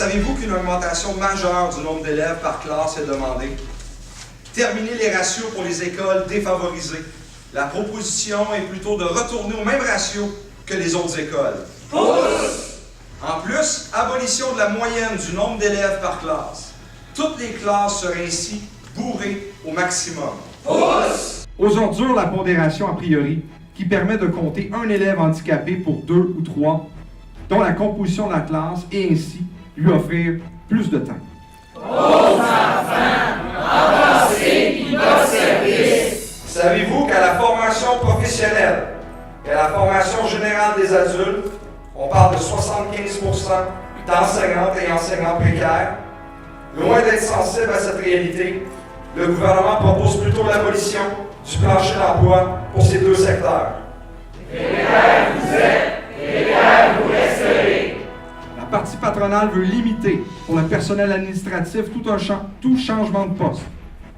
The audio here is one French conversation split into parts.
Savez-vous qu'une augmentation majeure du nombre d'élèves par classe est demandée? Terminer les ratios pour les écoles défavorisées. La proposition est plutôt de retourner au même ratio que les autres écoles. En plus, abolition de la moyenne du nombre d'élèves par classe. Toutes les classes seraient ainsi bourrées au maximum. Aux ordures, la pondération a priori, qui permet de compter un élève handicapé pour 2 ou 3, dont la composition de la classe, et ainsi lui offrir plus de temps. Aux enfants, avancez et bon service. Savez-vous qu'à la formation professionnelle et à la formation générale des adultes, on parle de 75% d'enseignantes et enseignants précaires? Loin d'être sensible à cette réalité, le gouvernement propose plutôt l'abolition du plancher d'emploi pour ces deux secteurs. Précaire vous êtes, précaire vous resterez. La partie patronale veut limiter pour le personnel administratif tout changement de poste.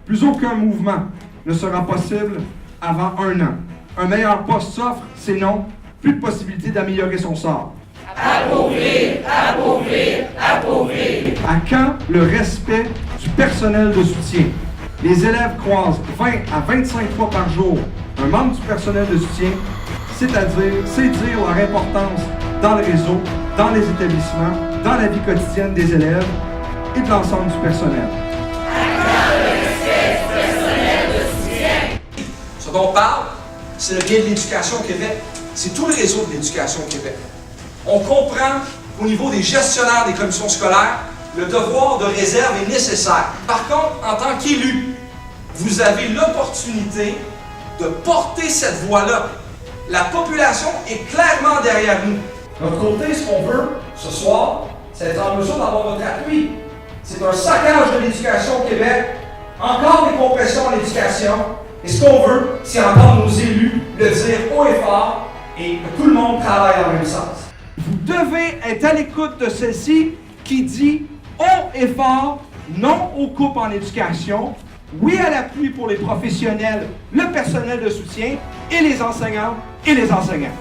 Plus aucun mouvement ne sera possible avant 1 an. Un meilleur poste s'offre, sinon, plus de possibilité d'améliorer son sort. Appauvrir, appauvrir, appauvrir. À quand le respect du personnel de soutien? Les élèves croisent 20 à 25 fois par jour un membre du personnel de soutien, c'est dire leur importance dans le réseau, dans les établissements, dans la vie quotidienne des élèves et de l'ensemble du personnel. Ce dont on parle, c'est le bien de l'éducation au Québec. C'est tout le réseau de l'éducation au Québec. On comprend qu'au niveau des gestionnaires des commissions scolaires, le devoir de réserve est nécessaire. Par contre, en tant qu'élu, vous avez l'opportunité de porter cette voix-là. La population est clairement derrière nous. De notre côté, ce qu'on veut ce soir, c'est être en mesure d'avoir votre appui. C'est un saccage de l'éducation au Québec, encore des compressions en éducation. Et ce qu'on veut, c'est entendre nos élus le dire haut et fort et que tout le monde travaille dans le même sens. Vous devez être à l'écoute de celle-ci qui dit haut et fort non aux coupes en éducation, oui à l'appui pour les professionnels, le personnel de soutien et les enseignantes et les enseignants.